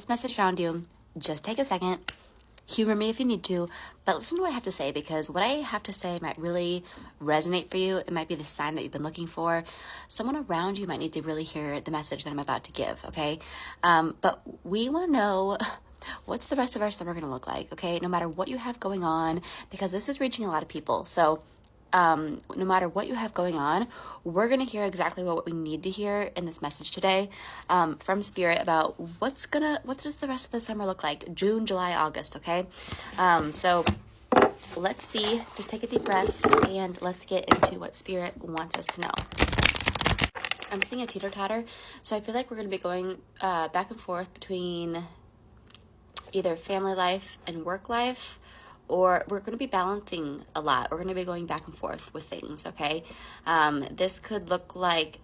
This message found you. Just take a second, humor me if you need to, but listen to what I have to say, because what I have to say might really resonate for you. It might be the sign that you've been looking for. Someone around you might need to really hear the message that I'm about to give, okay? But we want to know what's the rest of our summer going to look like, okay? No matter what you have going on, because this is reaching a lot of people. So no matter what you have going on, we're going to hear exactly what we need to hear in this message today from Spirit about what does the rest of the summer look like? June, July, August, okay? So let's see. Just take a deep breath and let's get into what Spirit wants us to know. I'm seeing a teeter-totter, so I feel like we're going to be going back and forth between either family life and work life, or we're going to be balancing a lot. We're going to be going back and forth with things, okay? This could look like,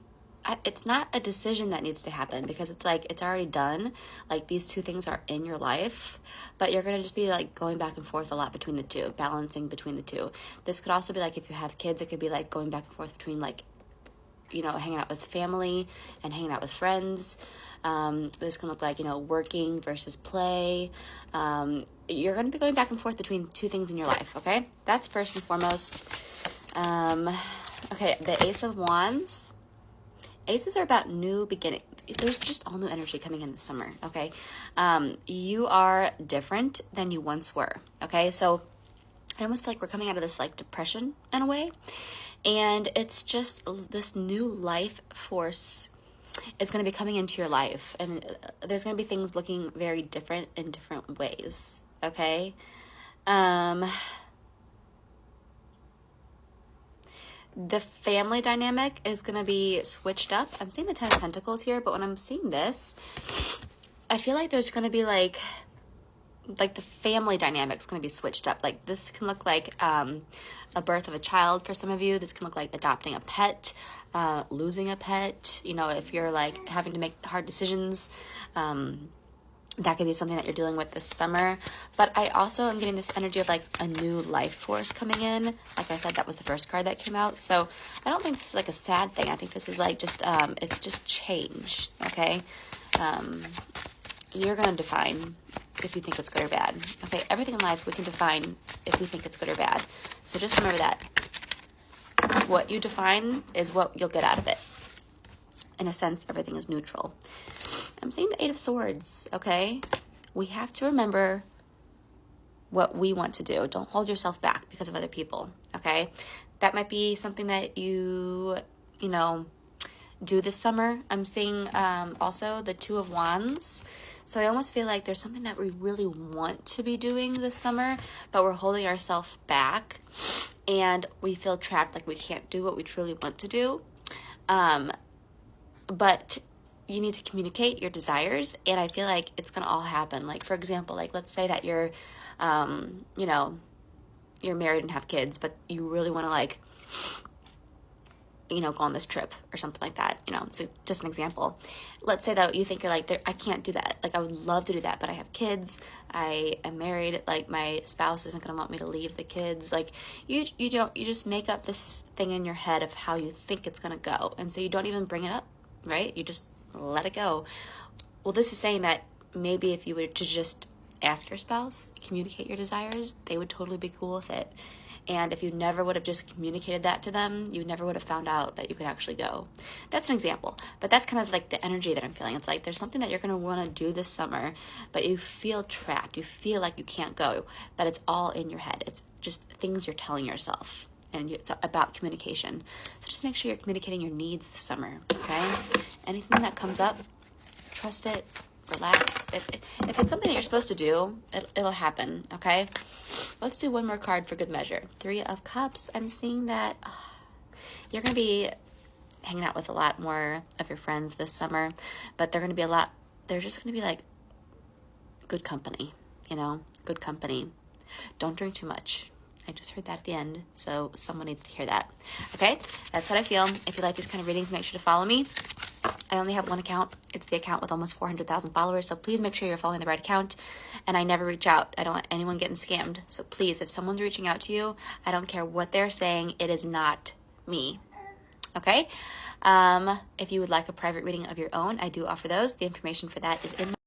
it's not a decision that needs to happen, because it's like, it's already done. Like, these two things are in your life, but you're going to just be like going back and forth a lot between the two, balancing between the two. This could also be like, if you have kids, it could be like going back and forth between like, you know, hanging out with family and hanging out with friends. This can look like, you know, working versus play. You're going to be going back and forth between two things in your life, okay? That's first and foremost. Okay, the Ace of Wands. Aces are about new beginning. There's just all new energy coming in the summer, okay? You are different than you once were, okay? So I almost feel like we're coming out of this like depression in a way. And it's just this new life force is going to be coming into your life. And there's going to be things looking very different in different ways. Okay. The family dynamic is going to be switched up. I'm seeing the 10 of Pentacles here, but when I'm seeing this, I feel like there's going to be like the family dynamic is going to be switched up. Like, this can look like a birth of a child for some of you. This can look like adopting a pet, losing a pet. You know, if you're like having to make hard decisions, that could be something that you're dealing with this summer. But I also am getting this energy of like a new life force coming in. Like I said, that was the first card that came out. So I don't think this is like a sad thing. I think this is like just, it's just change. Okay. You're going to define if you think it's good or bad. Okay, everything in life we can define if we think it's good or bad. So just remember that. What you define is what you'll get out of it. In a sense, everything is neutral. I'm seeing the 8 of Swords, okay? We have to remember what we want to do. Don't hold yourself back because of other people, okay? That might be something that you know, do this summer. I'm seeing also the 2 of Wands. So I almost feel like there's something that we really want to be doing this summer, but we're holding ourselves back and we feel trapped, like we can't do what we truly want to do. But you need to communicate your desires, and I feel like it's going to all happen. Like, for example, like let's say that you're, you know, you're married and have kids, but you really want to like, you know, go on this trip or something like that. You know, it's just an example. Let's say that you think you're like, I can't do that. Like, I would love to do that, but I have kids. I am married. Like, my spouse isn't going to want me to leave the kids. Like, you just make up this thing in your head of how you think it's going to go. And so you don't even bring it up, right? You just let it go. Well, this is saying that maybe if you were to just ask your spouse, communicate your desires, they would totally be cool with it. And if you never would have just communicated that to them, you never would have found out that you could actually go. That's an example. But that's kind of like the energy that I'm feeling. It's like there's something that you're going to want to do this summer, but you feel trapped. You feel like you can't go, but it's all in your head. It's just things you're telling yourself. And it's about communication. So just make sure you're communicating your needs this summer, okay? Anything that comes up, trust it. Relax. If it's something that you're supposed to do, it'll happen, okay? Let's do one more card for good measure. 3 of Cups. I'm seeing that you're going to be hanging out with a lot more of your friends this summer, but they're just going to be like good company, you know, good company. Don't drink too much. I just heard that at the end, so someone needs to hear that. Okay, that's what I feel. If you like these kind of readings, make sure to follow me. I only have one account. It's the account with almost 400,000 followers. So please make sure you're following the right account. And I never reach out. I don't want anyone getting scammed. So please, if someone's reaching out to you, I don't care what they're saying. It is not me. Okay? If you would like a private reading of your own, I do offer those. The information for that is in